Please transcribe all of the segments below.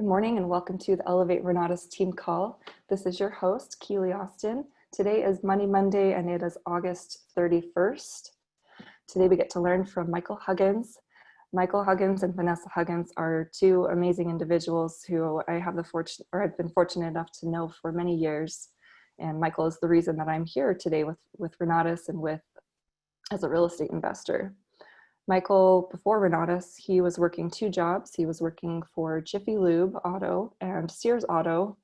Good morning and welcome to the Elevate Renatus team call. This is your host, Keely Austin. Today is Monday and it is August 31st. Today we get to learn from Michael Huggins. Michael Huggins and Vanessa Huggins are two amazing individuals who I have I've been fortunate enough to know for many years. And Michael is the reason that I'm here today with Renatus and as a real estate investor. Michael, before Renatus, he was working two jobs. He was working for Jiffy Lube Auto and Sears Auto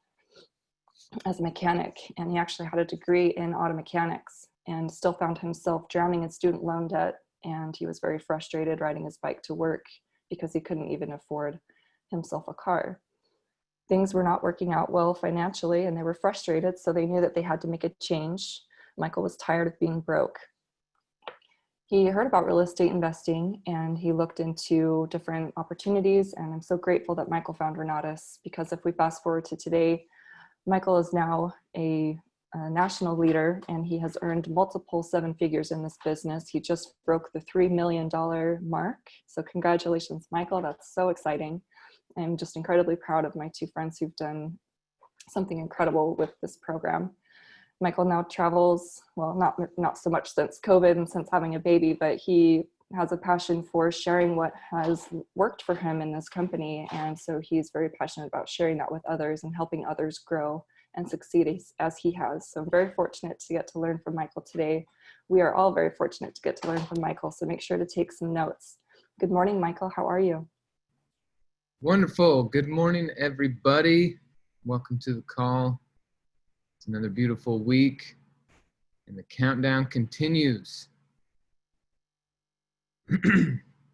as a mechanic, and he actually had a degree in auto mechanics and still found himself drowning in student loan debt, and he was very frustrated riding his bike to work because he couldn't even afford himself a car. Things were not working out well financially, and they were frustrated, so they knew that they had to make a change. Michael was tired of being broke. He heard about real estate investing and he looked into different opportunities, and I'm so grateful that Michael found Renatus, because if we fast forward to today, Michael is now a national leader and he has earned multiple seven figures in this business. He just broke the $3 million mark. So congratulations, Michael. That's so exciting. I'm just incredibly proud of my two friends who've done something incredible with this program. Michael now travels, well, not so much since COVID and since having a baby, but he has a passion for sharing what has worked for him in this company. And so he's very passionate about sharing that with others and helping others grow and succeed as he has. So I'm very fortunate to get to learn from Michael today. We are all very fortunate to get to learn from Michael, so make sure to take some notes. Good morning, Michael. How are you? Wonderful. Good morning, everybody. Welcome to the call. It's another beautiful week, and the countdown continues.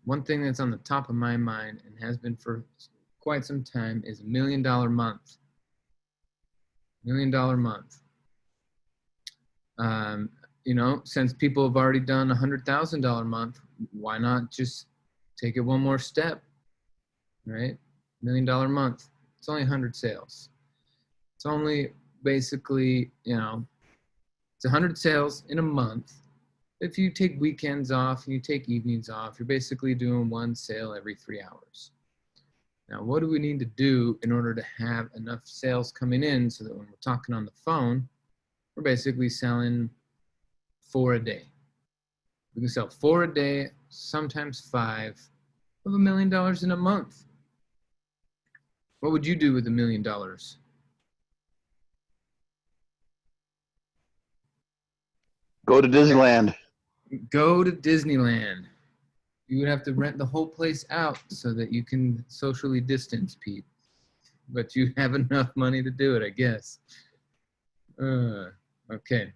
One thing that's on the top of my mind and has been for quite some time is $1 million month. $1 million month. Since people have already done $100,000 month, why not just take it one more step, right? $1 million month. It's only 100 sales. It's only basically, it's 100 sales in a month. If you take weekends off and you take evenings off, you're basically doing one sale every 3 hours. Now, what do we need to do in order to have enough sales coming in so that when we're talking on the phone, we're basically selling 4 a day? We can sell 4 a day, sometimes 5, of $1 million in a month. What would you do with $1 million? Go to Disneyland. Go to Disneyland. You would have to rent the whole place out so that you can socially distance, Pete. But you have enough money to do it, I guess. Okay.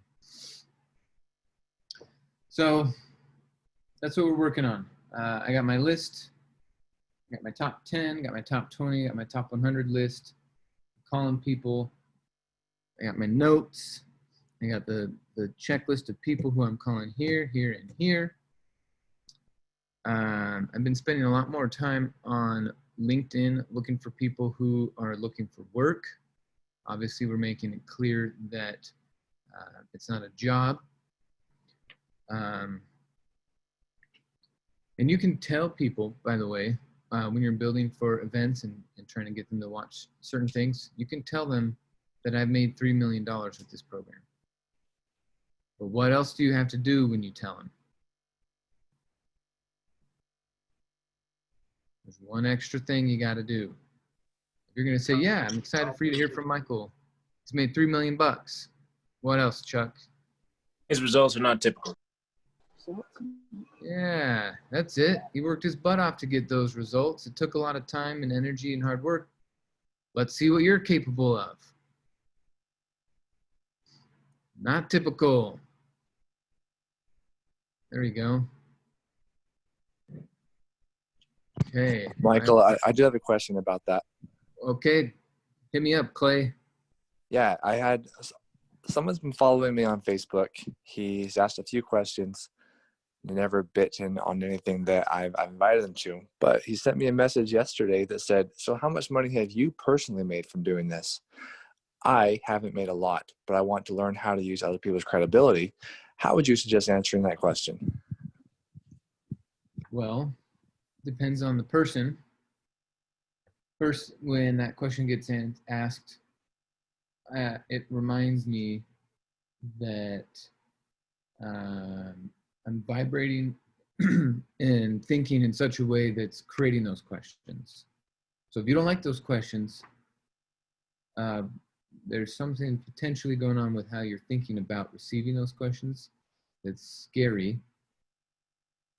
So that's what we're working on. I got my list. I got my top 10, got my top 20, got my top 100 list. I'm calling people. I got my notes. I got the checklist of people who I'm calling here, and here. I've been spending a lot more time on LinkedIn looking for people who are looking for work. Obviously, we're making it clear that it's not a job. And you can tell people, by the way, when you're building for events and trying to get them to watch certain things, you can tell them that I've made $3 million with this program. But what else do you have to do when you tell them? There's one extra thing you got to do. If you're going to say, yeah, I'm excited for you to hear from Michael. He's made $3 million. What else, Chuck? His results are not typical. Yeah, that's it. He worked his butt off to get those results. It took a lot of time and energy and hard work. Let's see what you're capable of. Not typical. There we go. Okay. Michael, I do have a question about that. Okay. Hit me up, Clay. Yeah, someone's been following me on Facebook. He's asked a few questions. They never bitten on anything that I've invited them to. But he sent me a message yesterday that said, so how much money have you personally made from doing this? I haven't made a lot, but I want to learn how to use other people's credibility. How would you suggest answering that question? Well, depends on the person. First, when that question gets asked, it reminds me that I'm vibrating and thinking in such a way that's creating those questions. So if you don't like those questions, there's something potentially going on with how you're thinking about receiving those questions that's scary.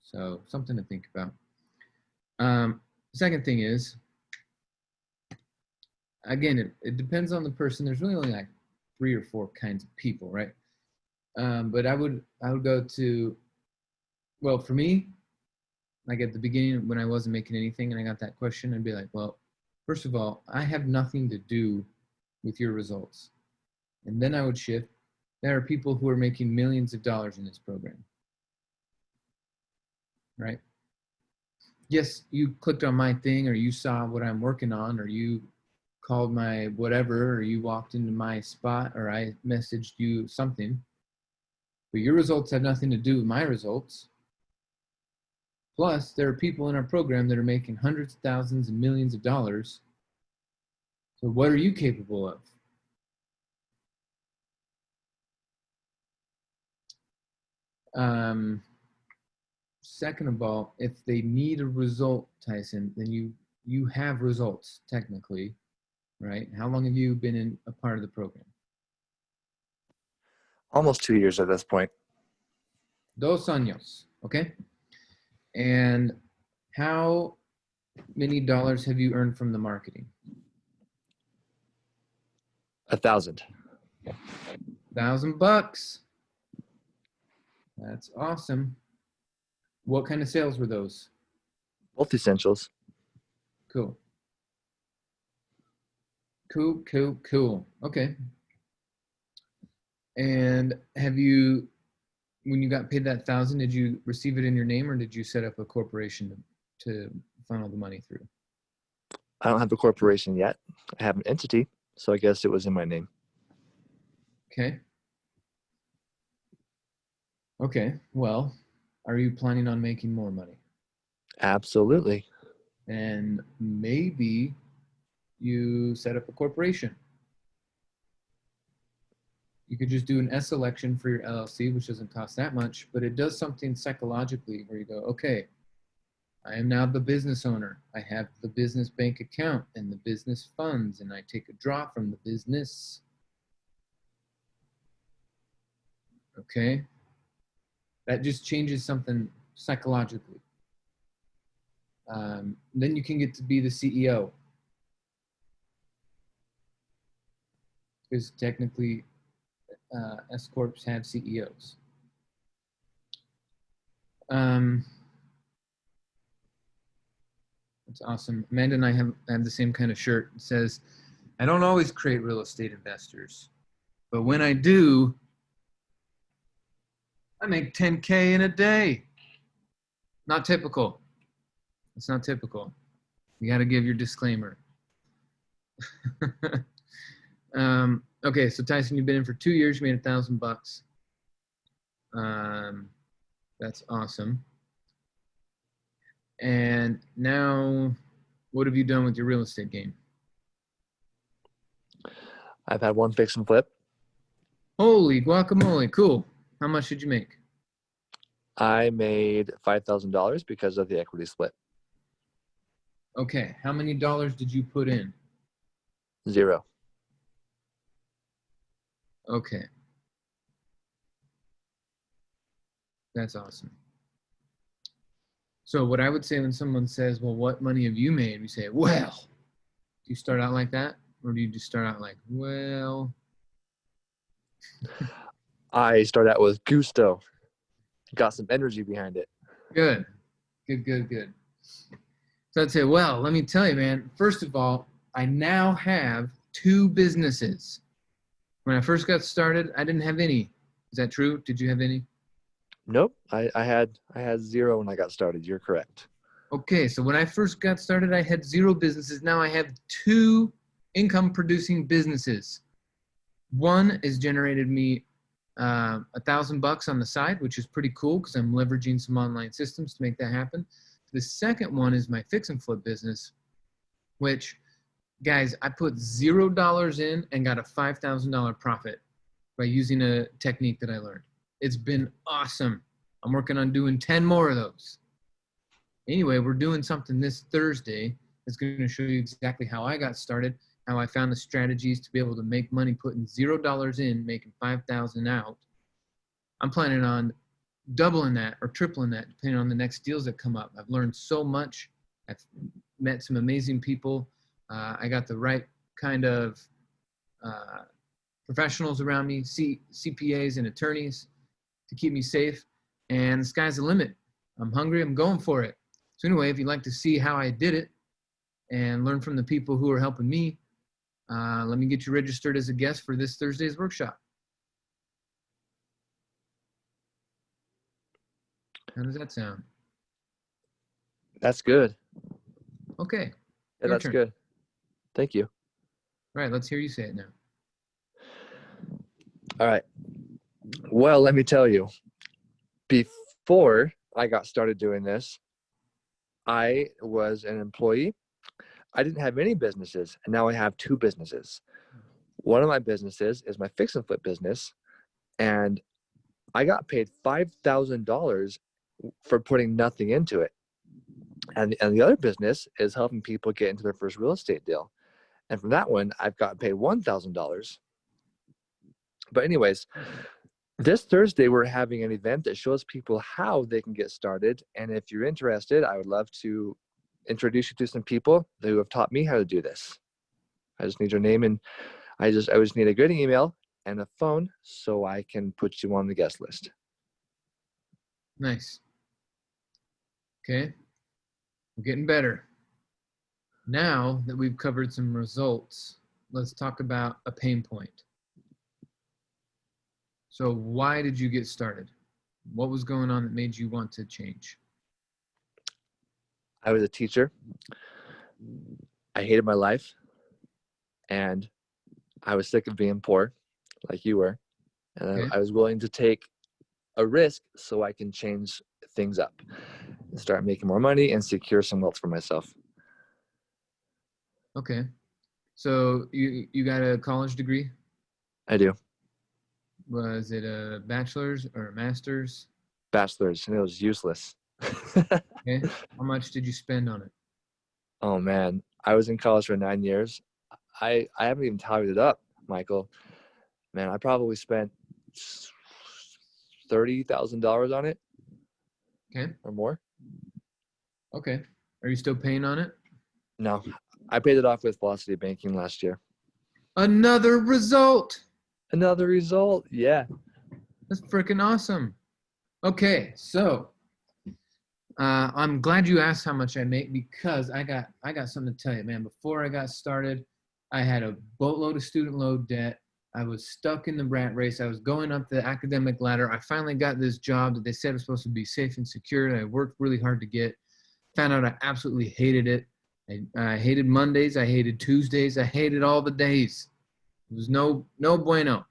So something to think about. Second thing is, again, it depends on the person. There's really only like 3 or 4 kinds of people, right? But I would go to, well, for me, like at the beginning when I wasn't making anything and I got that question, I'd be like, well, first of all, I have nothing to do with your results. And then I would shift. There are people who are making millions of dollars in this program, right? Yes, you clicked on my thing, or you saw what I'm working on, or you called my whatever, or you walked into my spot, or I messaged you something. But your results have nothing to do with my results. Plus, there are people in our program that are making hundreds of thousands and millions of dollars. So what are you capable of? Second of all, if they need a result, Tyson, then you have results technically, right? How long have you been in a part of the program? Almost 2 years at this point. 2 años, okay? And how many dollars have you earned from the marketing? 1,000. $1,000. That's awesome. What kind of sales were those? Both essentials. Cool. Cool. Okay. And have you, when you got paid that 1,000, did you receive it in your name, or did you set up a corporation to funnel the money through? I don't have a corporation yet. I have an entity, so I guess it was in my name. Okay. Well, are you planning on making more money? Absolutely. And maybe you set up a corporation. You could just do an S election for your LLC, which doesn't cost that much, but it does something psychologically where you go, okay, I am now the business owner. I have the business bank account and the business funds, and I take a draw from the business. Okay. That just changes something psychologically. Then you can get to be the CEO. Because technically, S Corps have CEOs. That's awesome. Amanda and I have the same kind of shirt. It says, I don't always create real estate investors, but when I do, I make 10K in a day. Not typical. It's not typical. You got to give your disclaimer. Okay, so Tyson, you've been in for 2 years. You made $1,000. That's awesome. And now, what have you done with your real estate game? I've had one fix and flip. Holy guacamole! Cool. How much did you make? I made $5,000 because of the equity split. Okay. How many dollars did you put in? 0. Okay. That's awesome. So what I would say when someone says, well, what money have you made? We say, well, do you start out like that? Or do you just start out like, well? I started out with gusto. Got some energy behind it. Good. So I'd say, well, let me tell you, man, first of all, I now have 2 businesses. When I first got started, I didn't have any. Is that true? Did you have any? Nope. I had 0 when I got started. You're correct. Okay, so when I first got started, I had 0 businesses. Now I have 2 income-producing businesses. One has generated me $1,000 on the side, which is pretty cool because I'm leveraging some online systems to make that happen. The second one is my fix and flip business, which Guys, I put $0 in and got a $5,000 profit by using a technique that I learned. It's been awesome. I'm working on doing 10 more of those. Anyway, we're doing something this Thursday that's going to show you exactly how I got started, how I found the strategies to be able to make money putting $0 in, making $5,000 out. I'm planning on doubling that or tripling that depending on the next deals that come up. I've learned so much. I've met some amazing people. I got the right kind of professionals around me, CPAs and attorneys to keep me safe. And the sky's the limit. I'm hungry. I'm going for it. So anyway, if you'd like to see how I did it and learn from the people who are helping me, let me get you registered as a guest for this Thursday's workshop. How does that sound? That's good. Okay. Yeah, Your that's turn. good. Thank you. All right, let's hear you say it now. All right. Well, let me tell you, before I got started doing this, I was an employee. I didn't have any businesses, and now I have 2 businesses. One of my businesses is my fix and flip business, and I got paid $5,000 for putting nothing into it. And the other business is helping people get into their first real estate deal. And from that one, I've got paid $1,000. But anyways, this Thursday, we're having an event that shows people how they can get started. And if you're interested, I would love to introduce you to some people who have taught me how to do this. I just need your name, and I just need a good email and a phone so I can put you on the guest list. Nice. Okay. We're getting better. Now that we've covered some results, let's talk about a pain point. So why did you get started? What was going on that made you want to change? I was a teacher. I hated my life, and I was sick of being poor, like you were. And Okay. I was willing to take a risk so I can change things up and start making more money and secure some wealth for myself. Okay. So you got a college degree? I do. Was it a bachelor's or a master's? Bachelor's, and it was useless. Okay. How much did you spend on it? Oh man, I was in college for 9 years. I haven't even tallied it up, Michael. Man, I probably spent $30,000 on it. Okay. Or more. Okay. Are you still paying on it? No, I paid it off with Velocity Banking last year. Another result. Another result, yeah. That's freaking awesome. Okay, so I'm glad you asked how much I make, because I got something to tell you, man. Before I got started, I had a boatload of student loan debt. I was stuck in the rat race. I was going up the academic ladder. I finally got this job that they said was supposed to be safe and secure, and I worked really hard to get. Found out I absolutely hated it. I hated Mondays. I hated Tuesdays. I hated all the days. It was no bueno.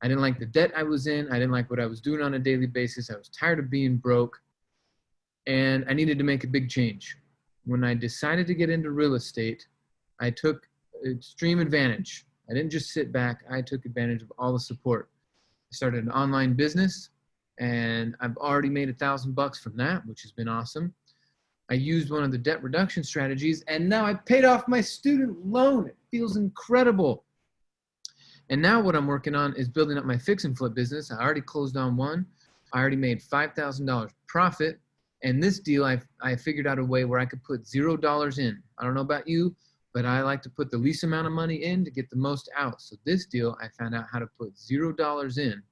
I didn't like the debt I was in. I didn't like what I was doing on a daily basis. I was tired of being broke, and I needed to make a big change. When I decided to get into real estate, I took extreme advantage. I didn't just sit back. I took advantage of all the support. I started an online business, and I've already made $1,000 from that, which has been awesome. I used one of the debt reduction strategies, and now I paid off my student loan. It feels incredible. And now what I'm working on is building up my fix and flip business. I already closed on one. I already made $5,000 profit. And this deal, I figured out a way where I could put $0 in. I don't know about you, but I like to put the least amount of money in to get the most out. So this deal, I found out how to put $0 in,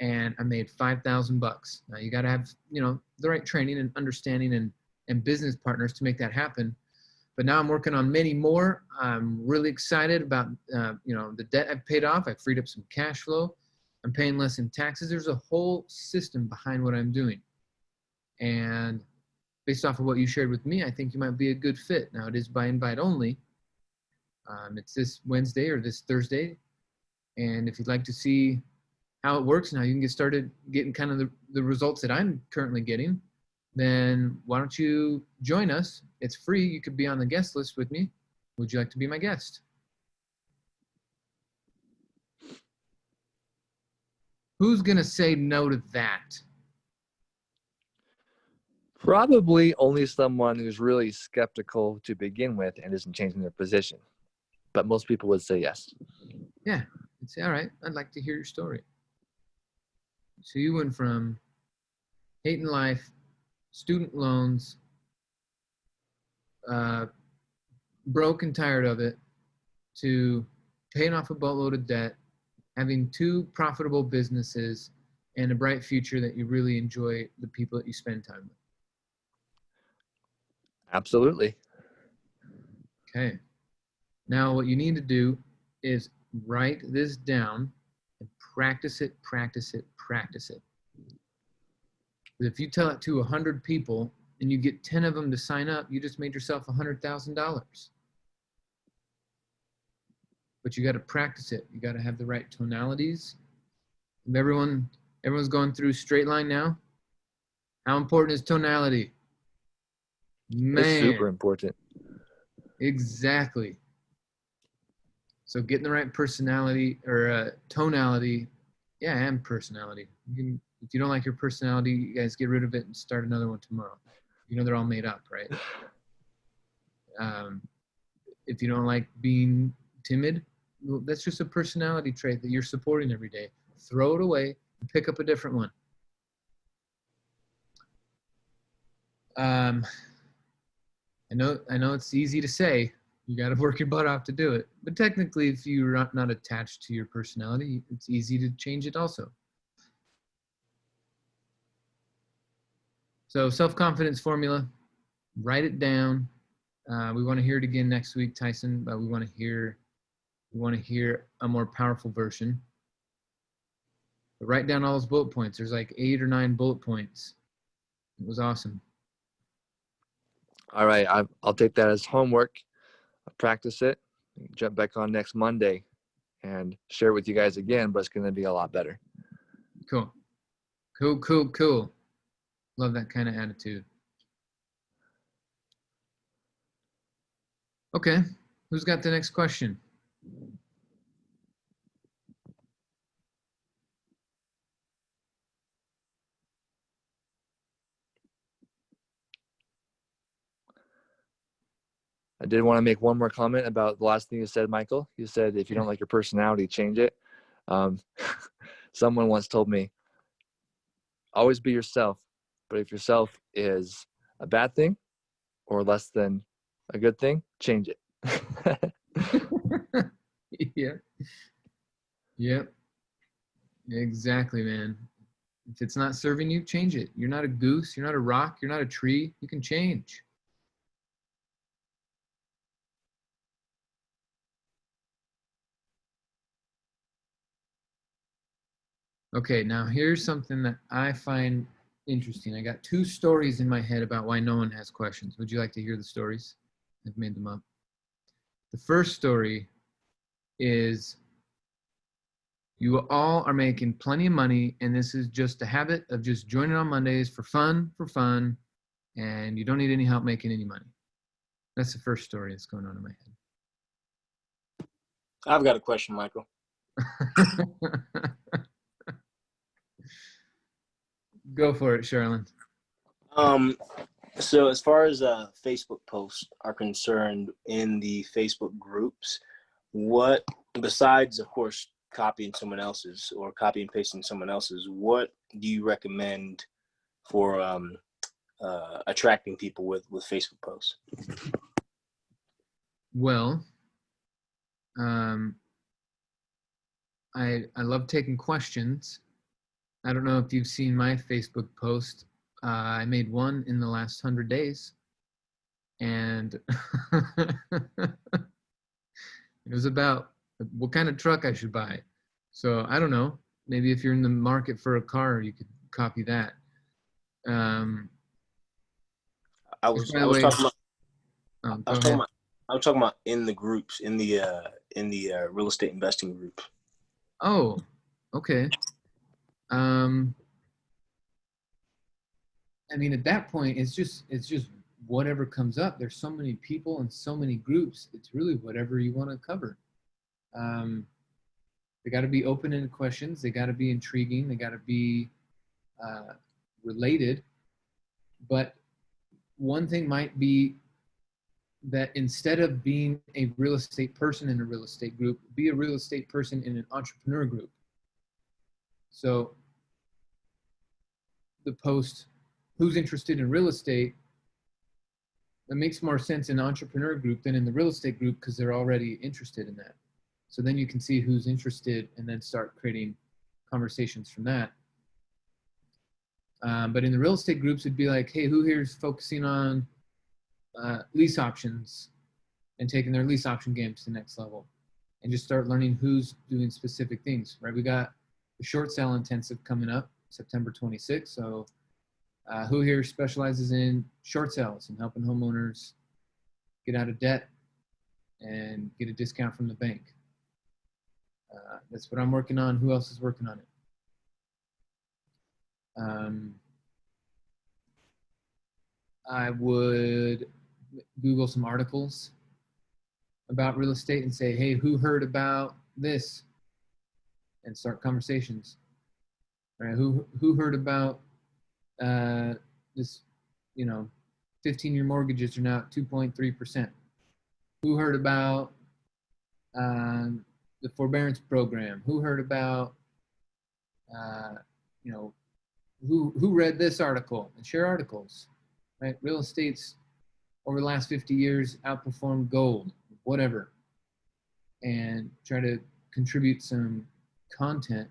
and I made $5,000. Now you got to have, the right training and understanding and business partners to make that happen. But now I'm working on many more. I'm really excited about, the debt I've paid off. I freed up some cash flow. I'm paying less in taxes. There's a whole system behind what I'm doing. And based off of what you shared with me, I think you might be a good fit. Now, it is by invite only. It's this Wednesday or this Thursday. And if you'd like to see how it works now, you can get started getting kind of the results that I'm currently getting, then why don't you join us? It's free. You could be on the guest list with me. Would you like to be my guest? Who's going to say no to that? Probably only someone who's really skeptical to begin with and isn't changing their position. But most people would say yes. Yeah. I'd say, all right, I'd like to hear your story. So you went from hating life, student loans, broke and tired of it, to paying off a boatload of debt, having 2 profitable businesses, and a bright future that you really enjoy the people that you spend time with. Absolutely. Okay. Now what you need to do is write this down and practice it, practice it, practice it. If you tell it to 100 people and you get 10 of them to sign up, you just made yourself $100,000. But you got to practice it. You got to have the right tonalities. Everyone's going through straight line now. How important is tonality? Man, It's super important. Exactly. So getting the right personality or tonality, yeah, and personality. If you don't like your personality, you guys get rid of it and start another one tomorrow. You know they're all made up, right? If you don't like being timid, well, that's just a personality trait that you're supporting every day. Throw it away and pick up a different one. I know it's easy to say. You got to work your butt off to do it. But technically, if you're not attached to your personality, it's easy to change it also. So self-confidence formula, write it down. We want to hear it again next week, Tyson, but we want to hear a more powerful version. But write down all those bullet points. There's like 8 or 9 bullet points. It was awesome. All right. I'll take that as homework. I'll practice it. Jump back on next Monday and share it with you guys again, but it's going to be a lot better. Cool. Love that kind of attitude. Okay. Who's got the next question? I did want to make one more comment about the last thing you said, Michael. You said if you don't like your personality, change it. Someone once told me, always be yourself. But if yourself is a bad thing or less than a good thing, change it. Yeah. Exactly, man. If it's not serving you, change it. You're not a goose. You're not a rock. You're not a tree. You can change. Okay, now here's something that I find interesting. I got 2 stories in my head about why no one has questions. Would you like to hear the stories? I've made them up. The first story is you all are making plenty of money, and this is just a habit of just joining on Mondays for fun, and you don't need any help making any money. That's the first story that's going on in my head. I've got a question, Michael. Go for it, Charlon. So as far as Facebook posts are concerned in the Facebook groups, what, besides, of course, copying someone else's or copy and pasting someone else's, what do you recommend for attracting people with Facebook posts? Well, I love taking questions. I don't know if you've seen my Facebook post. I made one in the last 100 days. And it was about what kind of truck I should buy. So I don't know. Maybe if you're in the market for a car, you could copy that. I was talking about in the groups, in the real estate investing group. Oh, okay. I mean, at that point, it's just whatever comes up. There's so many people and so many groups. It's really whatever you want to cover. They got to be open-ended questions. They got to be intriguing. They got to be related. But one thing might be that instead of being a real estate person in a real estate group, be a real estate person in an entrepreneur group. So the post, who's interested in real estate, that makes more sense in entrepreneur group than in the real estate group because they're already interested in that. So then you can see who's interested and then start creating conversations from that. But in the real estate groups, it'd be like, hey, who here is focusing on lease options and taking their lease option game to the next level, and just start learning who's doing specific things, right? We got the short sale intensive coming up September 26th. So who here specializes in short sales and helping homeowners get out of debt and get a discount from the bank? That's what I'm working on. Who else is working on it? I would Google some articles about real estate and say, hey, who heard about this? And start conversations. Right? Who heard about this, 15-year mortgages are now at 2.3%. Who heard about the forbearance program? Who heard about, who read this article? And share articles, right? Real estate's over the last 50 years outperformed gold, whatever, and try to contribute some content.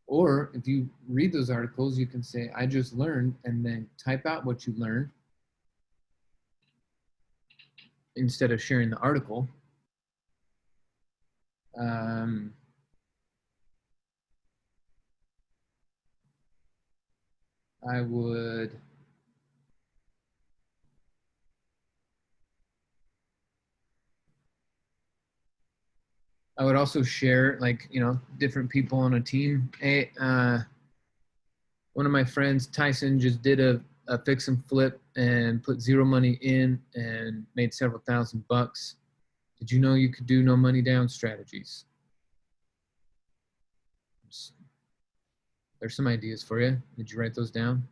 Or if you read those articles, you can say, I just learned, and then type out what you learned instead of sharing the article. I would also share, different people on a team. One of my friends, Tyson, just did a fix and flip and put zero money in and made several $1,000s. Did you know you could do no money down strategies? There's some ideas for you. Did you write those down?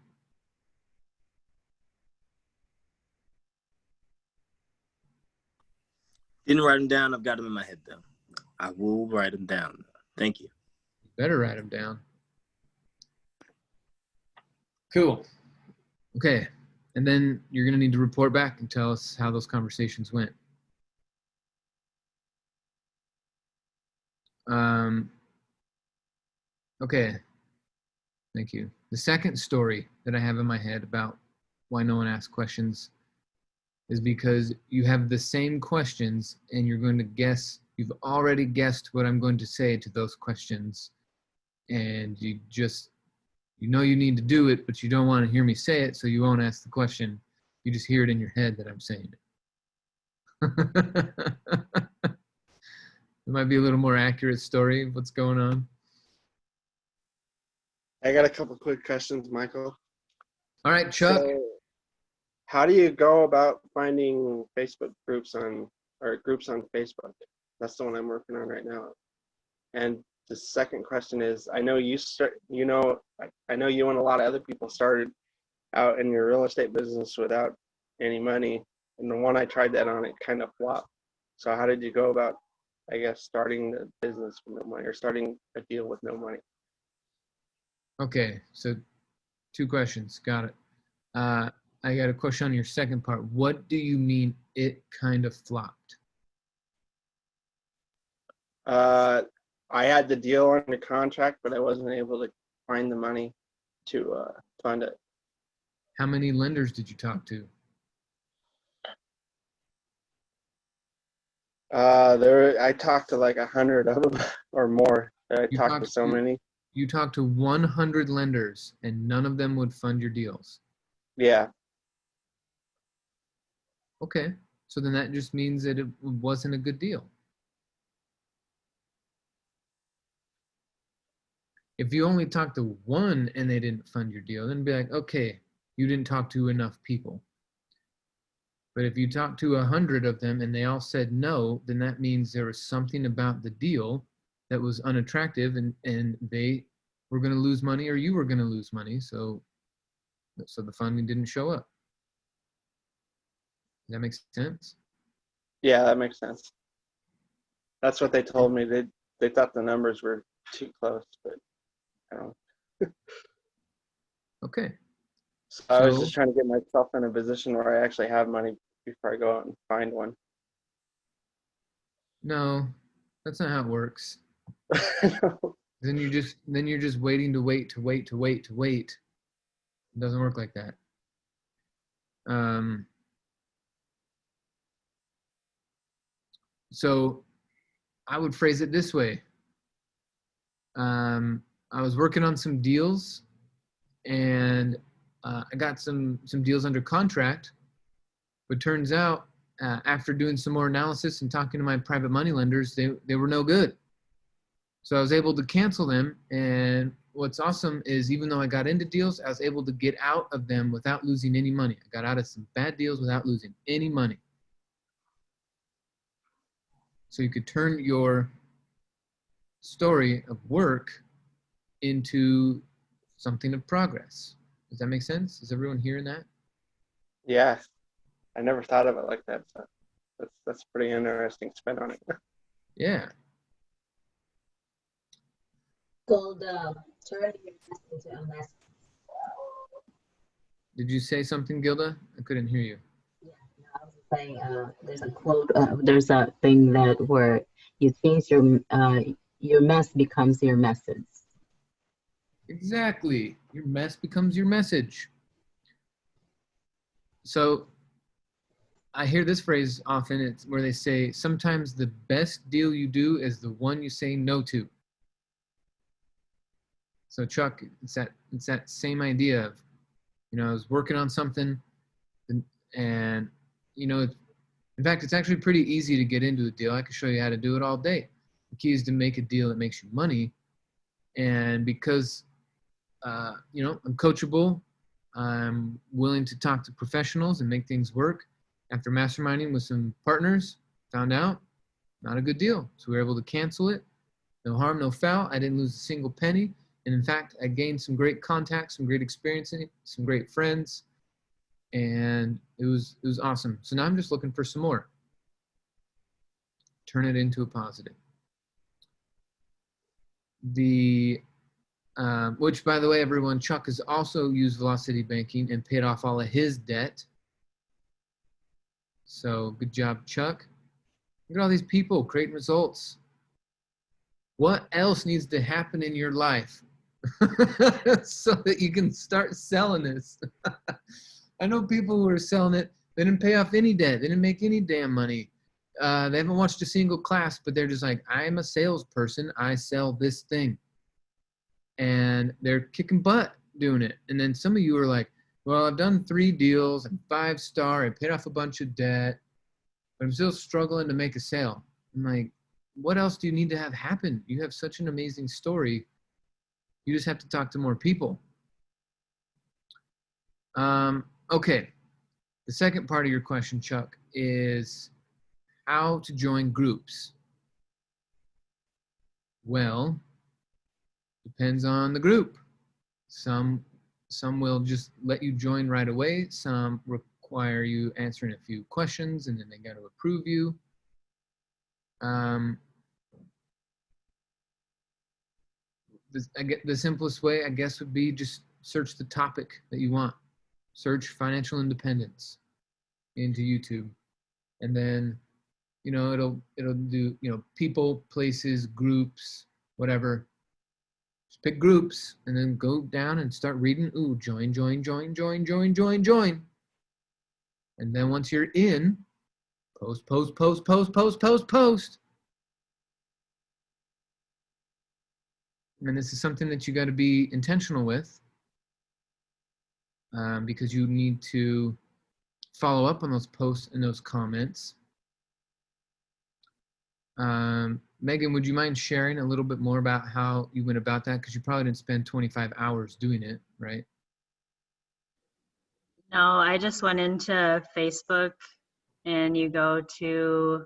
Didn't write them down. I've got them in my head, though. I will write them down. Thank you. You better write them down. Cool. Okay. And then you're going to need to report back and tell us how those conversations went. Okay. Thank you. The second story that I have in my head about why no one asks questions is because you have the same questions and you're going to guess. You've already guessed what I'm going to say to those questions, and you you need to do it, but you don't want to hear me say it, so you won't ask the question. You just hear it in your head that I'm saying it. It might be a little more accurate story of what's going on. I got a couple quick questions, Michael. All right, Chuck. So, how do you go about finding Facebook groups on Facebook? That's the one I'm working on right now. And the second question is, I know you and a lot of other people started out in your real estate business without any money. And the one I tried that on, it kind of flopped. So how did you go about, I guess, starting the business with no money, or starting a deal with no money? Okay, so 2 questions. Got it. I got a question on your second part. What do you mean it kind of flopped? I had the deal under contract, but I wasn't able to find the money to fund it. How many lenders did you talk to? I talked to like 100 of them or more. I talked to so many. You talked to 100 lenders and none of them would fund your deals? Yeah. Okay, so then that just means that it wasn't a good deal. If you only talked to one and they didn't fund your deal, then be like, okay, you didn't talk to enough people. But if you talk to 100 of them and they all said no, then that means there was something about the deal that was unattractive, and they were going to lose money, or you were going to lose money. So the funding didn't show up. Does that make sense? Yeah, that makes sense. That's what they told me. They thought the numbers were too close, but I don't know. Okay. So I was just trying to get myself in a position where I actually have money before I go out and find one. No, that's not how it works. No. Then you're just waiting to wait. It doesn't work like that. So I would phrase it this way. I was working on some deals, and I got some deals under contract, but turns out after doing some more analysis and talking to my private money lenders, they were no good. So I was able to cancel them, and what's awesome is even though I got into deals, I was able to get out of them without losing any money. I got out of some bad deals without losing any money. So you could turn your story of work into something of progress. Does that make sense? Is everyone hearing that? Yeah, I never thought of it like that. So that's a pretty interesting spin on it. Yeah. Gilda, turn your message into a message. Did you say something, Gilda? I couldn't hear you. Yeah, no, I was saying there's a quote, there's a thing that where you think your mess becomes your message. Exactly. Your mess becomes your message. So I hear this phrase often. It's where they say, sometimes the best deal you do is the one you say no to. So Chuck, it's that same idea of, I was working on something, and in fact, it's actually pretty easy to get into a deal. I can show you how to do it all day. The key is to make a deal that makes you money. And because, I'm coachable, I'm willing to talk to professionals and make things work. After masterminding with some partners, found out not a good deal. So we were able to cancel it. No harm, no foul. I didn't lose a single penny. And in fact, I gained some great contacts, some great experience, some great friends, and it was awesome. So now I'm just looking for some more. Turn it into a positive. Which, by the way, everyone, Chuck has also used Velocity Banking and paid off all of his debt. So good job, Chuck. Look at all these people creating results. What else needs to happen in your life so that you can start selling this? I know people who are selling it. They didn't pay off any debt. They didn't make any damn money. They haven't watched a single class, but they're just like, I'm a salesperson. I sell this thing. And they're kicking butt doing it. And then some of you are like, well, I've done 3 deals. I'm 5-star. I paid off a bunch of debt, but I'm still struggling to make a sale. I'm like, what else do you need to have happen? You have such an amazing story. You just have to talk to more people. Okay. The second part of your question, Chuck, is how to join groups. Well, depends on the group. Some will just let you join right away. Some require you answering a few questions, and then they got to approve you. The simplest way, I guess, would be just search the topic that you want. Search financial independence into YouTube, and then it'll do people, places, groups, whatever. Just pick groups and then go down and start reading. Ooh, join. And then once you're in, post. And this is something that you got to be intentional with, because you need to follow up on those posts and those comments. Megan, would you mind sharing a little bit more about how you went about that? Because you probably didn't spend 25 hours doing it, right? No, I just went into Facebook and you go to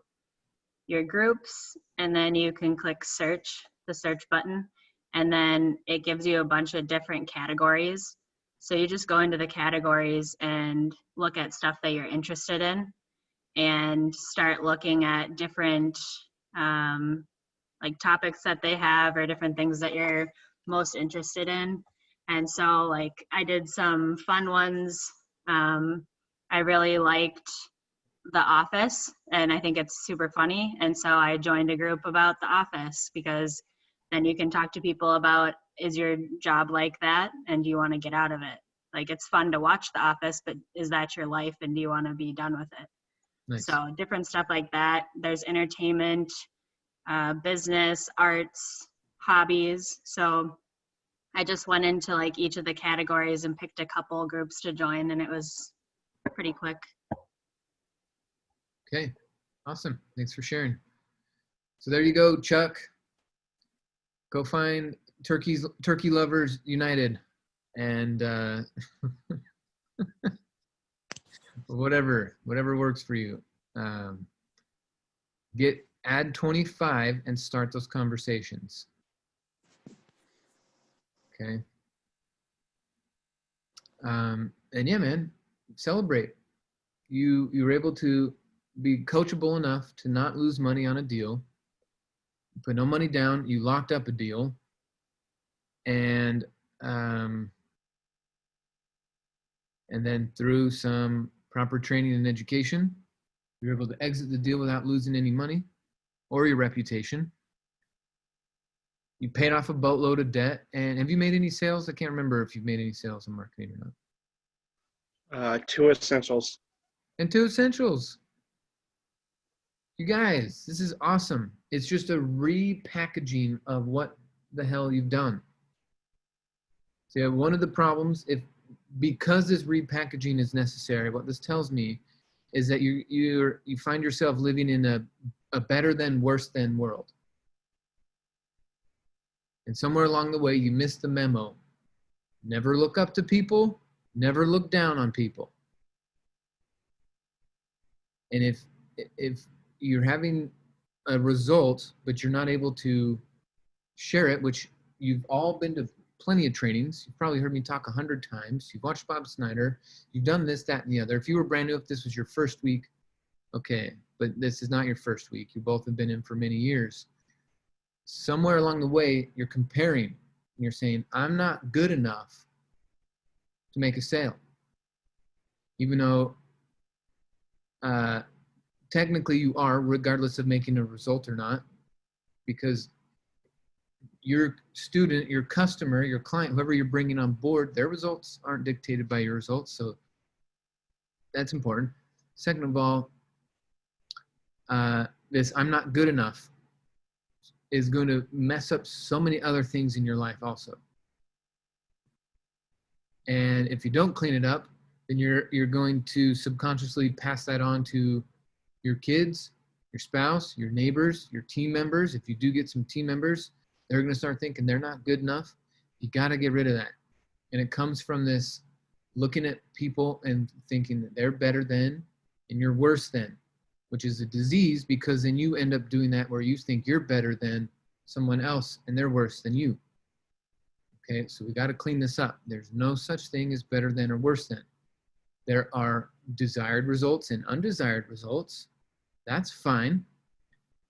your groups and then you can click search, the search button, and then it gives you a bunch of different categories. So you just go into the categories and look at stuff that you're interested in and start looking at different like topics that they have or different things that you're most interested in. And so like I did some fun ones. I really liked The Office, and I think it's super funny. And so I joined a group about The Office because then you can talk to people about, is your job like that? And do you want to get out of it? Like, it's fun to watch The Office, but is that your life? And do you want to be done with it? Nice. So different stuff like that. There's entertainment, business, arts, hobbies. So I just went into like each of the categories and picked a couple groups to join, and it was pretty quick. Okay, awesome. Thanks for sharing. So there you go, Chuck. Go find Turkey Lovers United and whatever works for you. Add 25 and start those conversations. Okay. And yeah, man, celebrate. You were able to be coachable enough to not lose money on a deal. You put no money down. You locked up a deal, and then through some proper training and education, you're able to exit the deal without losing any money or your reputation. You paid off a boatload of debt. And have you made any sales? I can't remember if you've made any sales in marketing or not. 2 essentials. And 2 essentials. You guys, this is awesome. It's just a repackaging of what the hell you've done. So one of the problems, because this repackaging is necessary, what this tells me is that you find yourself living in a better than, worse than world. And somewhere along the way, you missed the memo. Never look up to people, never look down on people. And if you're having a result, but you're not able to share it, which you've all been to plenty of trainings. You've probably heard me talk 100 times. You've watched Bob Snyder. You've done this, that, and the other. If you were brand new, if this was your first week, okay, but this is not your first week. You both have been in for many years. Somewhere along the way, you're comparing, and you're saying, I'm not good enough to make a sale. Even though technically you are, regardless of making a result or not, because your student, your customer, your client, whoever you're bringing on board, their results aren't dictated by your results. So that's important. Second of all, this I'm not good enough is going to mess up so many other things in your life also. And if you don't clean it up, then you're going to subconsciously pass that on to your kids, your spouse, your neighbors, your team members. If you do get some team members, they're going to start thinking they're not good enough. You got to get rid of that. And it comes from this looking at people and thinking that they're better than and you're worse than, which is a disease, because then you end up doing that where you think you're better than someone else and they're worse than you. Okay, so we got to clean this up. There's no such thing as better than or worse than. There are desired results and undesired results. That's fine.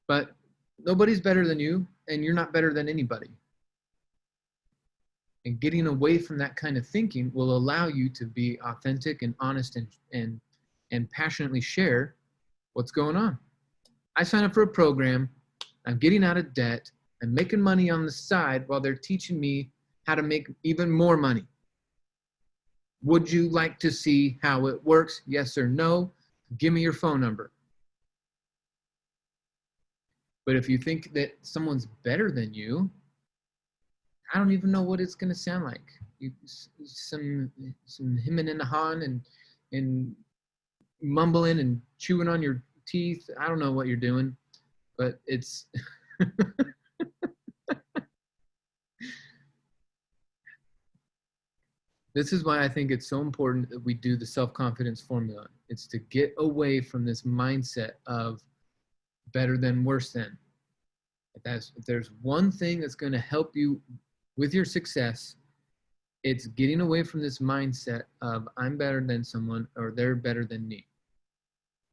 But nobody's better than you, and you're not better than anybody. And getting away from that kind of thinking will allow you to be authentic and honest and passionately share what's going on. I signed up for a program. I'm getting out of debt. I'm making money on the side while they're teaching me how to make even more money. Would you like to see how it works? Yes or no? Give me your phone number. But if you think that someone's better than you, I don't even know what it's going to sound like. Some hemming and hawing and mumbling and chewing on your teeth. I don't know what you're doing, but it's This is why I think it's so important that we do the self-confidence formula. It's to get away from this mindset of better than, worse than. If there's one thing that's going to help you with your success, it's getting away from this mindset of I'm better than someone or they're better than me.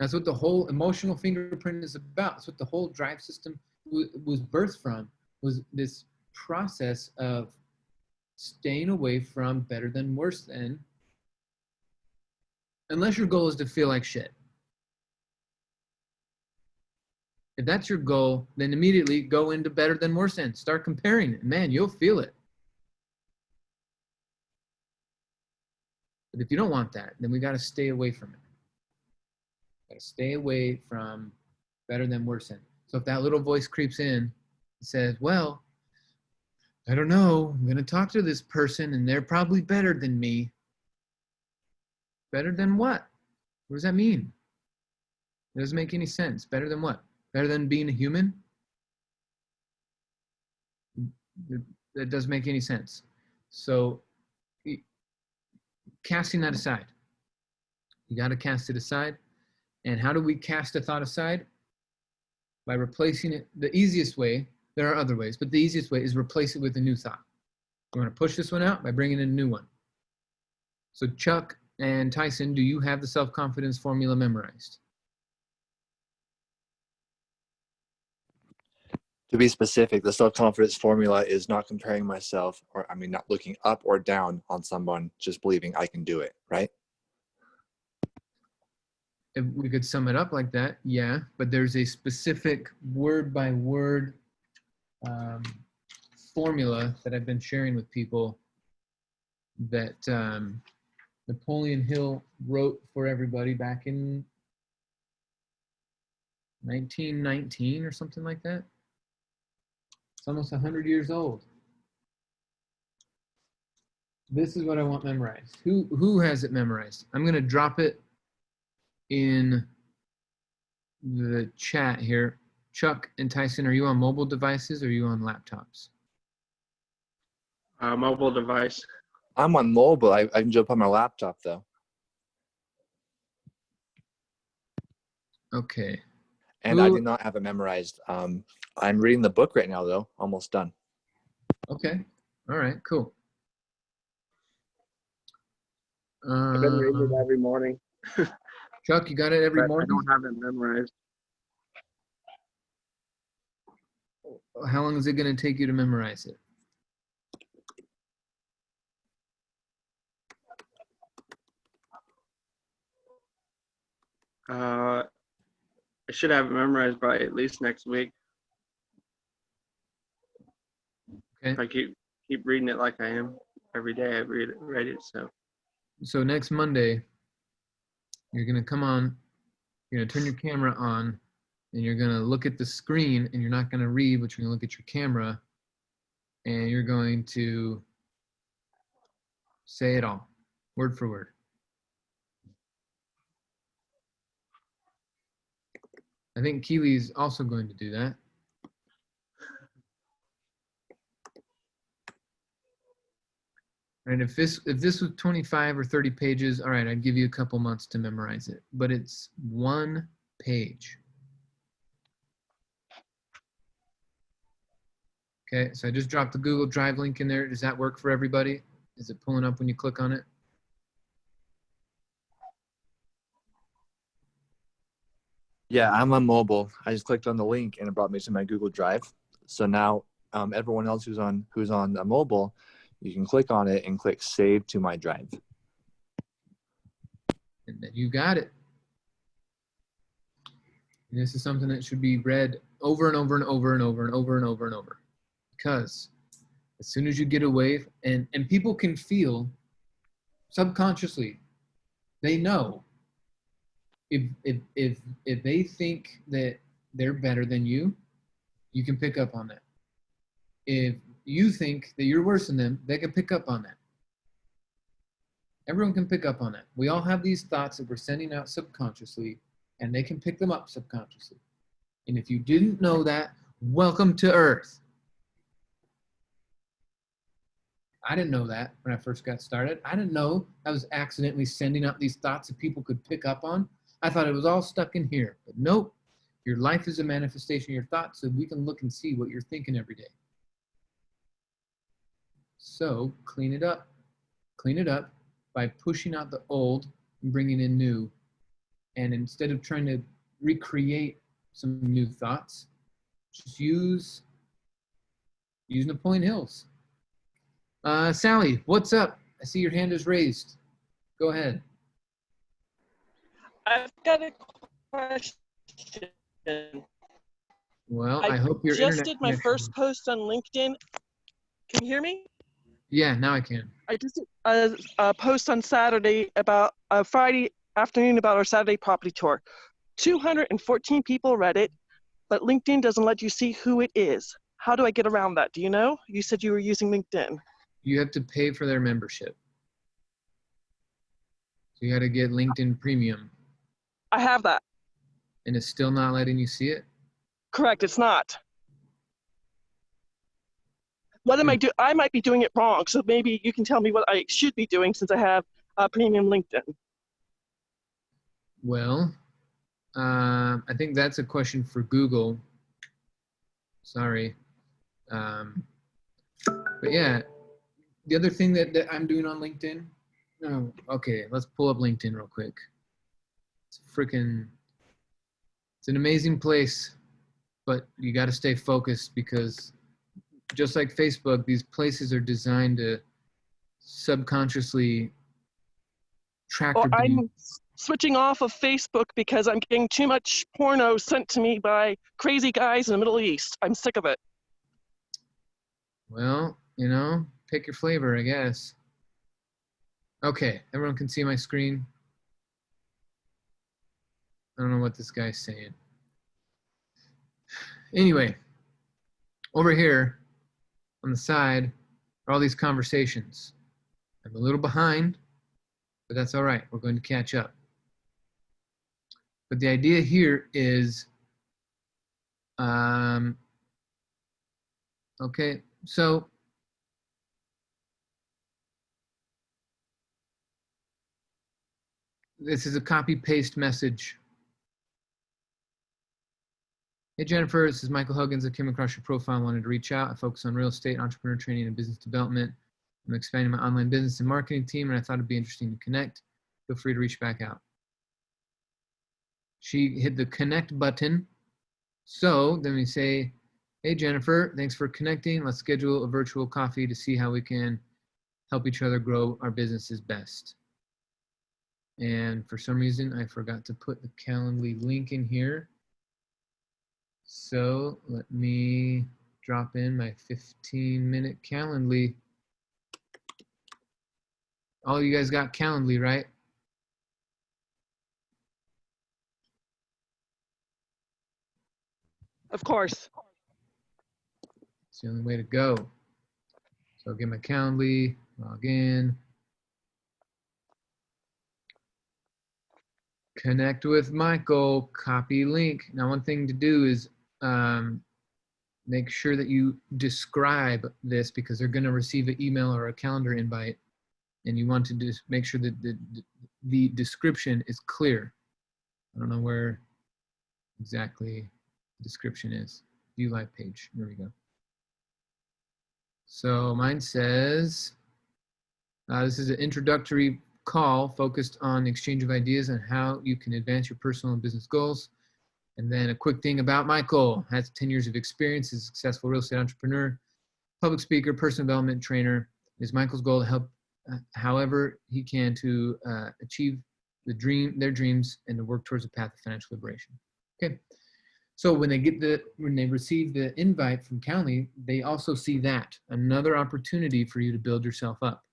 That's what the whole emotional fingerprint is about. That's what the whole drive system was birthed from, was this process of staying away from better than, worse than, unless your goal is to feel like shit. If that's your goal, then immediately go into better than, worse than. Start comparing it. Man, you'll feel it. But if you don't want that, then we got to stay away from it. Got to stay away from better than, worse than. So if that little voice creeps in and says, well, I don't know, I'm going to talk to this person and they're probably better than me. Better than what? What does that mean? It doesn't make any sense. Better than what? Better than being a human? That doesn't make any sense. So casting that aside. You got to cast it aside. And how do we cast a thought aside? By replacing it. The easiest way, there are other ways, but the easiest way is replace it with a new thought. We're going to push this one out by bringing in a new one. So Chuck and Tyson, do you have the self-confidence formula memorized? To be specific, the self-confidence formula is not comparing myself, or not looking up or down on someone, just believing I can do it, right? If we could sum it up like that, yeah, but there's a specific word-by-word formula that I've been sharing with people that Napoleon Hill wrote for everybody back in 1919 or something like that. It's almost 100 years old. This is what I want memorized. Who has it memorized? I'm going to drop it in the chat here. Chuck and Tyson, are you on mobile devices or are you on laptops? Mobile device. I'm on mobile. I can jump on my laptop, though. Okay. And I do not have it memorized. I'm reading the book right now, though. Almost done. Okay. All right, cool. I've been reading it every morning. Chuck, you got it every But morning? I don't have it memorized. How long is it going to take you to memorize it? I should have it memorized by at least next week. Okay. If I keep reading it like I am every day, I read it. So next Monday, you're going to come on, you're going to turn your camera on, and you're going to look at the screen, and you're not going to read, but you're going to look at your camera, and you're going to say it all, word for word. I think Keely's also going to do that. And if this was 25 or 30 pages, all right, I'd give you a couple months to memorize it. But it's one page. Okay, so I just dropped the Google Drive link in there. Does that work for everybody? Is it pulling up when you click on it? Yeah, I'm on mobile. I just clicked on the link and it brought me to my Google Drive. So now everyone else who's on a mobile, you can click on it and click Save to My Drive. And then you got it. And this is something that should be read over and over and over and over and over and over and over. Because as soon as you get away, and people can feel subconsciously, they know if they think that they're better than you, you can pick up on that. If you think that you're worse than them, they can pick up on that. Everyone can pick up on that. We all have these thoughts that we're sending out subconsciously, and they can pick them up subconsciously. And if you didn't know that, welcome to Earth. I didn't know that when I first got started. I didn't know I was accidentally sending out these thoughts that people could pick up on. I thought it was all stuck in here, but nope. Your life is a manifestation of your thoughts, so we can look and see what you're thinking every day. So clean it up. Clean it up by pushing out the old and bringing in new. And instead of trying to recreate some new thoughts, just use Napoleon Hill's. Sally, what's up? I see your hand is raised. Go ahead. I've got a question. Well, I hope your just internet did my connection- first post on LinkedIn. Can you hear me? Yeah, now I can. I just did a post on Saturday about Friday afternoon about our Saturday property tour. 214 people read it, but LinkedIn doesn't let you see who it is. How do I get around that? Do you know? You said you were using LinkedIn. You have to pay for their membership. So you got to get LinkedIn Premium. I have that. And it's still not letting you see it? Correct, it's not. What am I doing? I might be doing it wrong, so maybe you can tell me what I should be doing since I have Premium LinkedIn. Well, I think that's a question for Google. Sorry. But yeah, the other thing that I'm doing on LinkedIn, oh, okay, let's pull up LinkedIn real quick. It's an amazing place, but you got to stay focused because just like Facebook, these places are designed to subconsciously track your behavior. I'm switching off of Facebook because I'm getting too much porno sent to me by crazy guys in the Middle East. I'm sick of it. Well, you know, pick your flavor, I guess. Okay, everyone can see my screen. I don't know what this guy's saying. Anyway, over here on the side are all these conversations. I'm a little behind, but that's all right. We're going to catch up. But the idea here is, okay, so this is a copy-paste message. Hey Jennifer, this is Michael Huggins. I came across your profile and wanted to reach out. I focus on real estate, entrepreneur training, and business development. I'm expanding my online business and marketing team, and I thought it'd be interesting to connect. Feel free to reach back out. She hit the connect button. So then we say, hey Jennifer, thanks for connecting. Let's schedule a virtual coffee to see how we can help each other grow our businesses best. And for some reason, I forgot to put the Calendly link in here. So let me drop in my 15-minute Calendly. All you guys got Calendly, right? Of course. It's the only way to go. So I'll get my Calendly, log in. Connect with Michael, copy link. Now, one thing to do is make sure that you describe this because they're going to receive an email or a calendar invite, and you want to just make sure that the description is clear. I don't know where exactly the description is. View live page. There we go. So mine says, this is an introductory call focused on exchange of ideas and how you can advance your personal and business goals. And then a quick thing about Michael. Has 10 years of experience as a successful real estate entrepreneur, public speaker, personal development trainer. It is Michael's goal to help however he can to achieve their dreams and to work towards a path of financial liberation. Okay. So when they receive the invite from Calendly, they also see that another opportunity for you to build yourself up.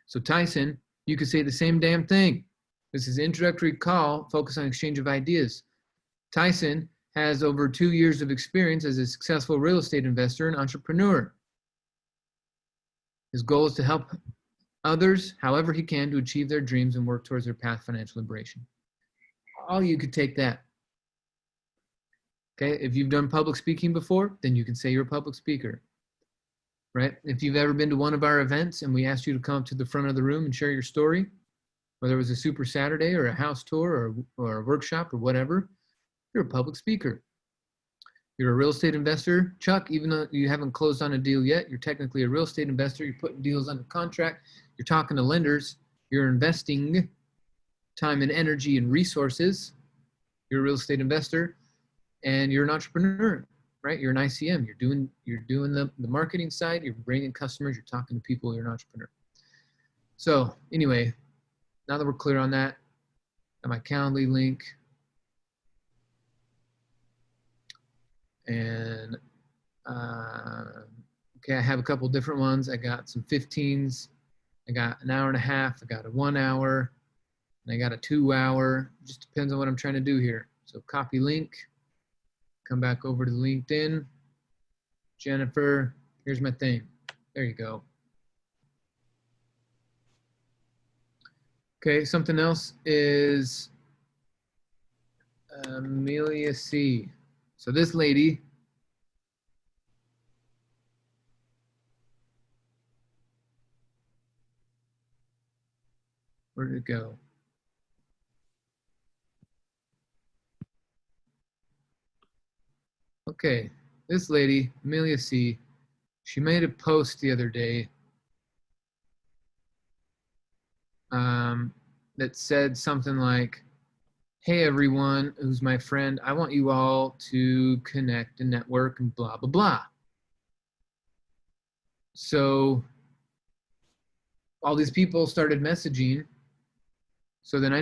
So Tyson, you could say the same damn thing. This is an introductory call focused on exchange of ideas. Tyson has over 2 years of experience as a successful real estate investor and entrepreneur. His goal is to help others however he can to achieve their dreams and work towards their path of financial liberation. All you could take that. Okay, if you've done public speaking before, then you can say you're a public speaker. right? If you've ever been to one of our events and we asked you to come up to the front of the room and share your story, whether it was a Super Saturday or a house tour or a workshop or whatever, you're a public speaker. You're a real estate investor, Chuck, even though you haven't closed on a deal yet, you're technically a real estate investor. You're putting deals under contract. You're talking to lenders. You're investing time and energy and resources. You're a real estate investor, and you're an entrepreneur, right? You're an ICM. You're doing the marketing side. You're bringing customers. You're talking to people. You're an entrepreneur. So anyway, now that we're clear on that, got my Calendly link. And okay, I have a couple different ones. I got some 15s. I got an hour and a half. I got a 1 hour. And I got a 2 hour. Just depends on what I'm trying to do here. So copy link. Come back over to LinkedIn. Jennifer, here's my thing. There you go. Okay, something else is Amelia C. So this lady, where did it go? Okay, this lady, Amelia C., she made a post the other day that said something like, hey everyone who's my friend, I want you all to connect and network and blah, blah, blah. So all these people started messaging. So then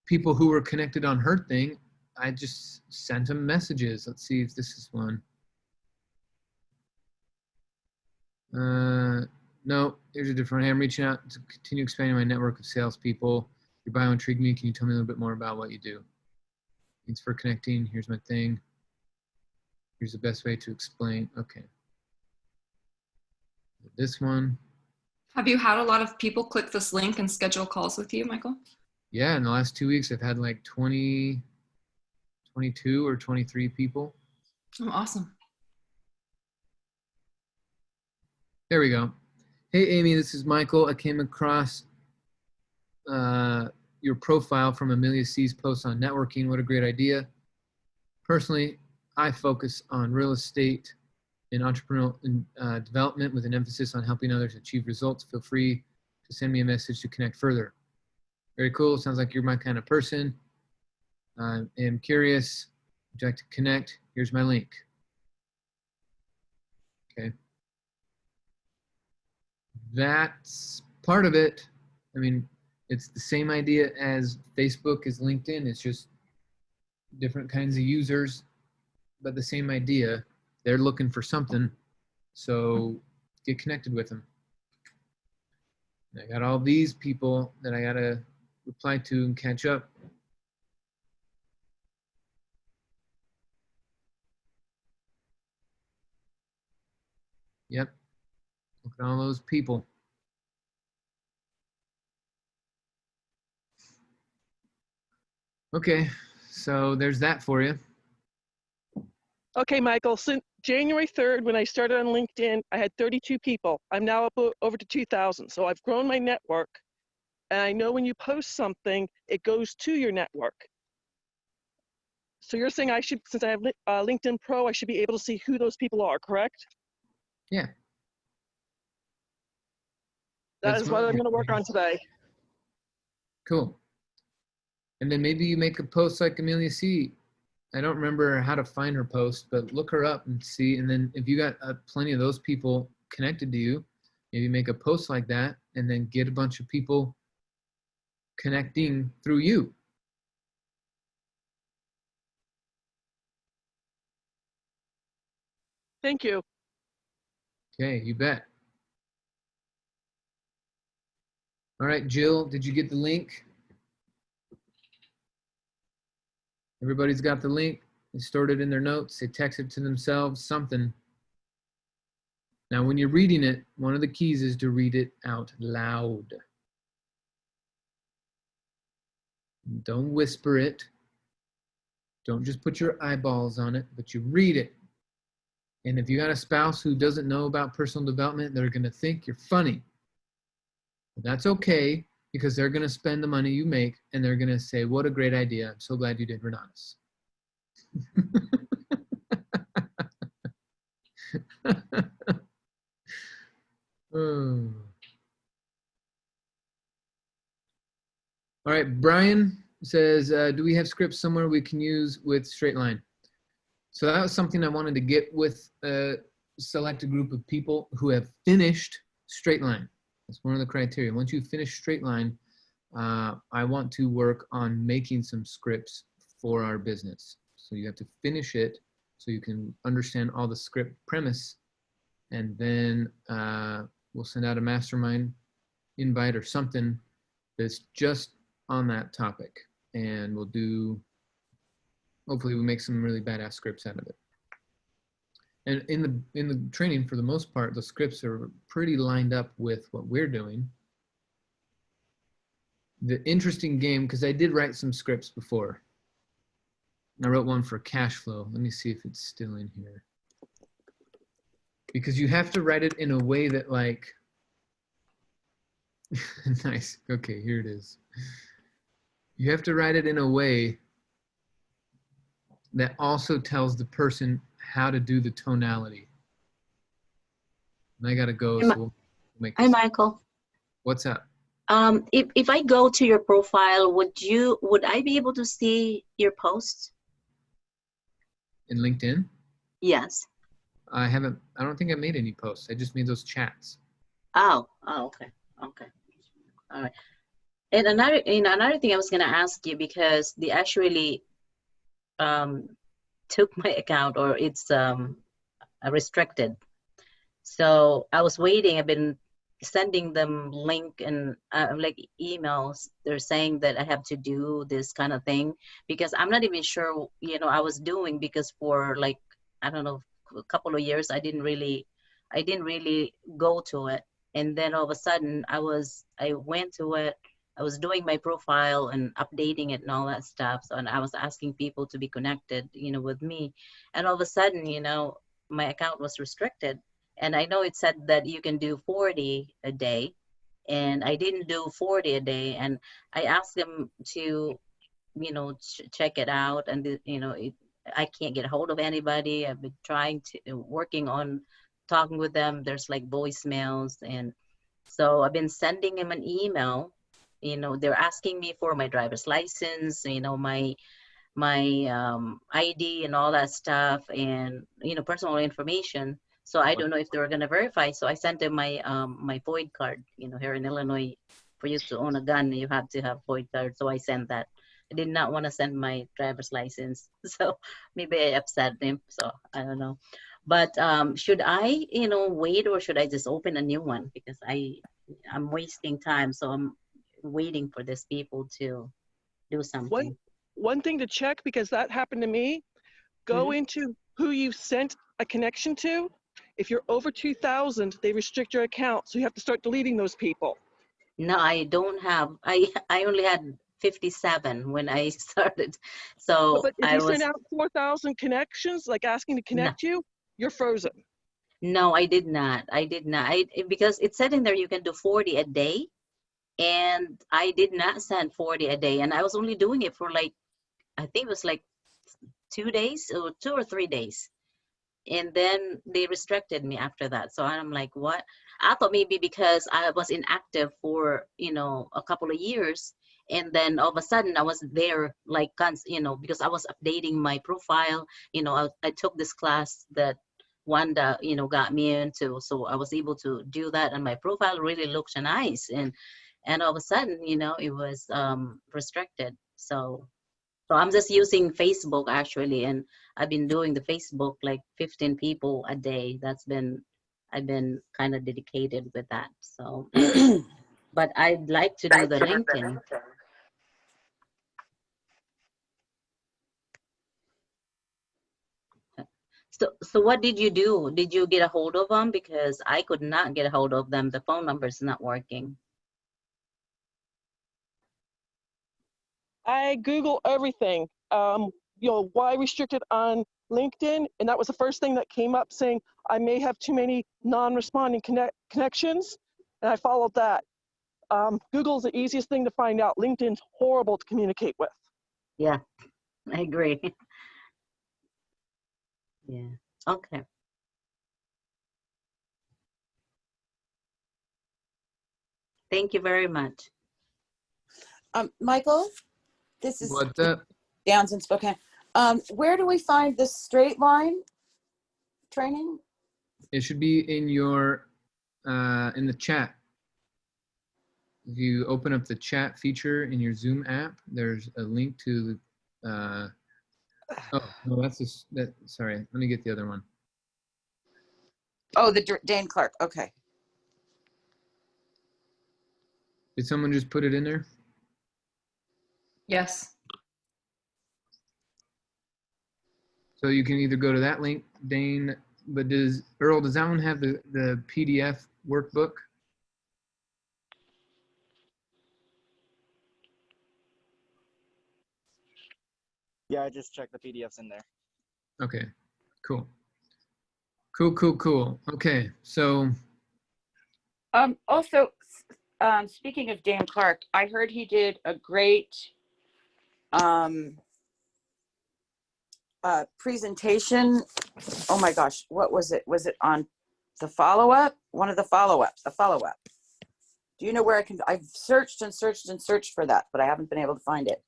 people who were connected on her thing, I just sent them messages. Let's see if this is one. No, here's a different one. Hey, I'm reaching out to continue expanding my network of salespeople. Your bio intrigued me. Can you tell me a little bit more about what you do? Thanks for connecting. Here's my thing. Here's the best way to explain. Okay. This one. Have you had a lot of people click this link and schedule calls with you, Michael? Yeah, in the last 2 weeks, I've had like 22 or 23 people. Oh, awesome. There we go. Hey, Amy, this is Michael. I came across your profile from Amelia C's post on networking. What a great idea. Personally, I focus on real estate and entrepreneurial development with an emphasis on helping others achieve results. Feel free to send me a message to connect further. Very cool. Sounds like you're my kind of person. I am curious. Would you like to connect? Here's my link. Okay. That's part of it. I mean, it's the same idea as Facebook, as LinkedIn. It's just different kinds of users, but the same idea. They're looking for something, so get connected with them. And I got all these people that I gotta reply to and catch up. Yep, look at all those people. Okay, so there's that for you. Okay, Michael, since January 3rd, when I started on LinkedIn, I had 32 people. I'm now up over to 2,000. So I've grown my network. And I know when you post something, it goes to your network. So you're saying I should, since I have LinkedIn Pro, I should be able to see who those people are, correct? Yeah. That is what I'm going to work on today. Cool. And then maybe you make a post like Amelia C. I don't remember how to find her post, but look her up and see. And then if you got plenty of those people connected to you, maybe make a post like that and then get a bunch of people connecting through you. Thank you. Okay, you bet. All right, Jill, did you get the link? Everybody's got the link. They stored it in their notes. They texted to themselves, something. Now, when you're reading it, one of the keys is to read it out loud. Don't whisper it. Don't just put your eyeballs on it, but you read it. And if you got a spouse who doesn't know about personal development, they're going to think you're funny. But that's okay, because they're going to spend the money you make and they're going to say, what a great idea. I'm so glad you did Renatus. Oh. All right, Brian says, do we have scripts somewhere we can use with straight line? So that was something I wanted to get with a selected group of people who have finished straight line. That's one of the criteria. Once you finish straight line, I want to work on making some scripts for our business. So you have to finish it so you can understand all the script premise, and then we'll send out a mastermind invite or something that's just on that topic, and we'll do, hopefully we'll make some really badass scripts out of it. And in the training, for the most part, the scripts are pretty lined up with what we're doing. The interesting game, because I did write some scripts before. I wrote one for cash flow. Let me see if it's still in here. Because you have to write it in a way that, like, nice. Okay, here it is. You have to write it in a way that also tells the person how to do the tonality. And I gotta go, so we'll make this. Hi, Michael. What's up? If I go to your profile, would I be able to see your posts? In LinkedIn? Yes. I don't think I made any posts. I just made those chats. Oh, okay. Okay. All right. And another thing I was gonna ask you, because they actually took my account, or it's restricted. So I was waiting. I've been sending them link and like emails. They're saying that I have to do this kind of thing, because I'm not even sure, I was doing, because for like, I don't know, a couple of years, I didn't really go to it. And then all of a sudden I went to it. I was doing my profile and updating it and all that stuff. So, and I was asking people to be connected, with me. And all of a sudden, my account was restricted. And I know it said that you can do 40 a day. And I didn't do 40 a day. And I asked them to, check it out. And, I can't get a hold of anybody. I've been working on talking with them. There's like voicemails. And so I've been sending them an email. They're asking me for my driver's license, my ID and all that stuff, and personal information. So I don't know if they're gonna verify. So I sent them my my FOID card. Here in Illinois, for you to own a gun, you have to have FOID card. So I sent that. I did not want to send my driver's license, so maybe I upset them. So I don't know. But should I, wait, or should I just open a new one? Because I'm wasting time. So I'm waiting for these people to do something. One thing to check, because that happened to me, go into who you sent a connection to. If you're over 2,000, they restrict your account. So you have to start deleting those people. No, I don't have, I only had 57 when I started. So but if you send out 4,000 connections, like asking to connect you, you're frozen. No, I did not. Because it said in there you can do 40 a day. And I did not send 40 a day. And I was only doing it for like, I think it was like 2 days or 2 or 3 days. And then they restricted me after that. So I'm like, what? I thought maybe because I was inactive for, a couple of years. And then all of a sudden I was there, like, because I was updating my profile. I took this class that Wanda, got me into. So I was able to do that. And my profile really looked nice. And all of a sudden, it was restricted. So I'm just using Facebook actually, and I've been doing the Facebook like 15 people a day. I've been kind of dedicated with that. So, but I'd like to do the LinkedIn. So what did you do? Did you get a hold of them? Because I could not get a hold of them. The phone number is not working. I Google everything. why restrict it on LinkedIn? And that was the first thing that came up, saying I may have too many non-responding connections, and I followed that. Google's the easiest thing to find out. LinkedIn's horrible to communicate with. Yeah, I agree. Yeah. Okay. Thank you very much. Michael, this is What's up? Downs in Spokane. Where do we find this straight line training? It should be in your in the chat. If you open up the chat feature in your Zoom app, there's a link to oh no, that's sorry, let me get the other one. Oh, the Dane Clark. Okay. Did someone just put it in there? Yes. So you can either go to that link, Dane, but does that one have the PDF workbook? Yeah, I just checked the PDFs in there. Okay, cool. Cool. Okay, so. Also, speaking of Dan Clark, I heard he did a great presentation. Oh my gosh, what was it? Was it on the follow-up? One of the follow-ups, a follow-up. Do you know where I've searched and searched and searched for that, but I haven't been able to find it.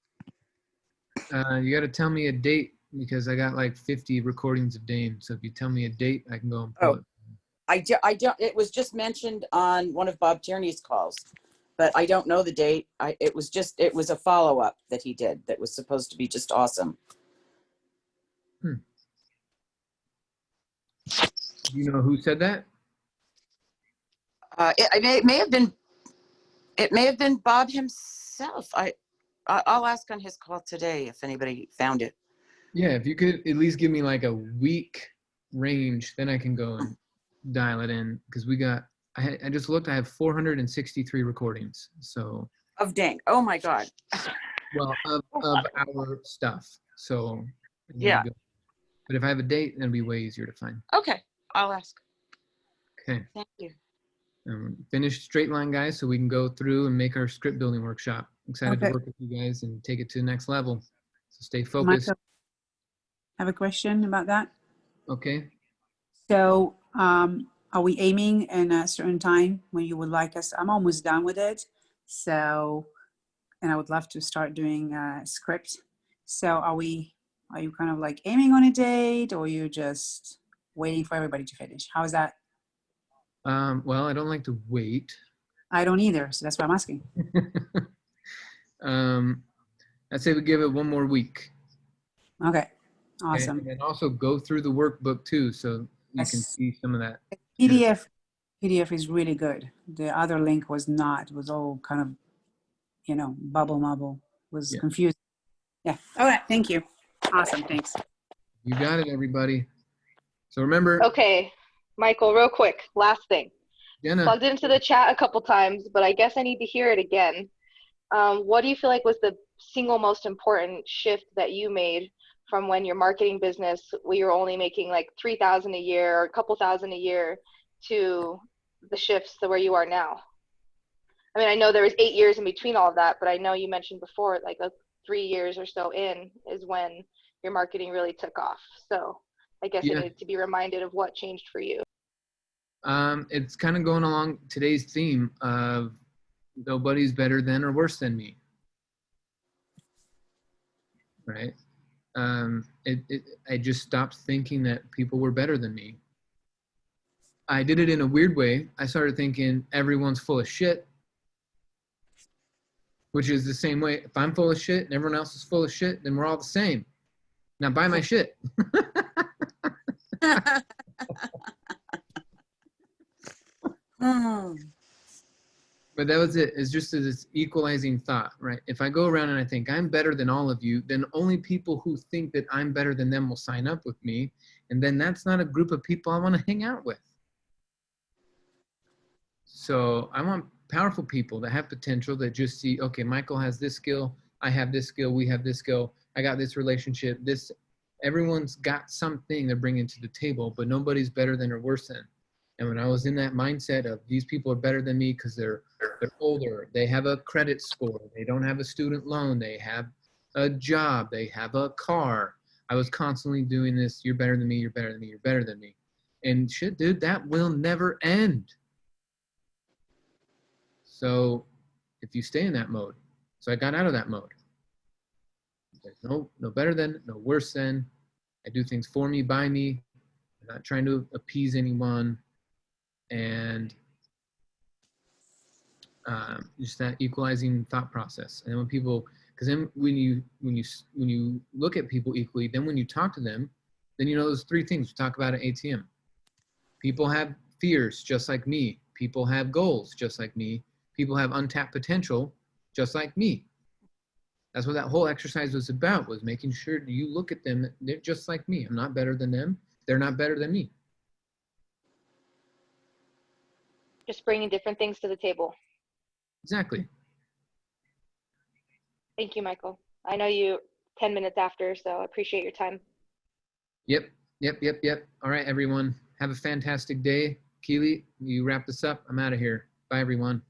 You got to tell me a date because I got like 50 recordings of Dane. So if you tell me a date, I can go and pull it. I don't. It was just mentioned on one of Bob Tierney's calls, but I don't know the date. It was a follow-up that he did that was supposed to be just awesome. Do you know who said that? It may have been Bob himself. I'll ask on his call today if anybody found it. Yeah, if you could at least give me like a week range, then I can go and dial it in because I just looked. I have 463 recordings. So of Dane. Oh my God. Well, of our stuff. So yeah. But if I have a date, it'll be way easier to find. Okay, I'll ask. Okay. Thank you. Finished straight line, guys, so we can go through and make our script building workshop. Excited to work with you guys and take it to the next level. So stay focused. Michael, I have a question about that. Okay. So are we aiming in a certain time when you would like us? I'm almost done with it. So, and I would love to start doing a script. So are you kind of like aiming on a date or are you just waiting for everybody to finish? How is that? Well, I don't like to wait. I don't either. So that's why I'm asking. I'd say we give it one more week. Okay. Awesome. And also go through the workbook too, so you can see some of that. PDF is really good. The other link was not. It was all kind of, bubble mubble. Was confusing. Yeah. All right. Thank you. Awesome. Thanks. You got it, everybody. So remember. Okay, Michael, real quick, last thing. Jenna. Plugged into the chat a couple times, but I guess I need to hear it again. What do you feel like was the single most important shift that you made from when your marketing business, where you're only making like $3,000 a year or a couple thousand a year, to the shifts to where you are now? I mean, I know there was 8 years in between all of that, but I know you mentioned before, like 3 years or so in is when your marketing really took off. So I guess I needed to be reminded of what changed for you. It's kind of going along today's theme of nobody's better than or worse than me. Right? I just stopped thinking that people were better than me. I did it in a weird way. I started thinking everyone's full of shit, which is the same way. If I'm full of shit and everyone else is full of shit, then we're all the same. Now buy my shit. But that was it. It's just this equalizing thought, right? If I go around and I think I'm better than all of you, then only people who think that I'm better than them will sign up with me. And then that's not a group of people I want to hang out with. So I want powerful people that have potential, that just see, okay, Michael has this skill. I have this skill, we have this skill, I got this relationship, this, everyone's got something they're bringing to the table, but nobody's better than or worse than. And when I was in that mindset of these people are better than me because they're older, they have a credit score, they don't have a student loan, they have a job, they have a car. I was constantly doing this, you're better than me, you're better than me, you're better than me. And shit, dude, that will never end. So if you stay in that mode, so I got out of that mode. There's no better than, no worse than. I do things for me, by me. I'm not trying to appease anyone. And just that equalizing thought process. And then when people, because then when you look at people equally, then when you talk to them, then you know those three things we talk about at ATM. People have fears just like me. People have goals just like me. People have untapped potential just like me. That's what that whole exercise was about, was making sure you look at them, they're just like me. I'm not better than them. They're not better than me. Just bringing different things to the table. Exactly. Thank you, Michael. I know you 10 minutes after, so I appreciate your time. Yep. All right, everyone. Have a fantastic day. Keely, you wrap this up. I'm out of here. Bye, everyone.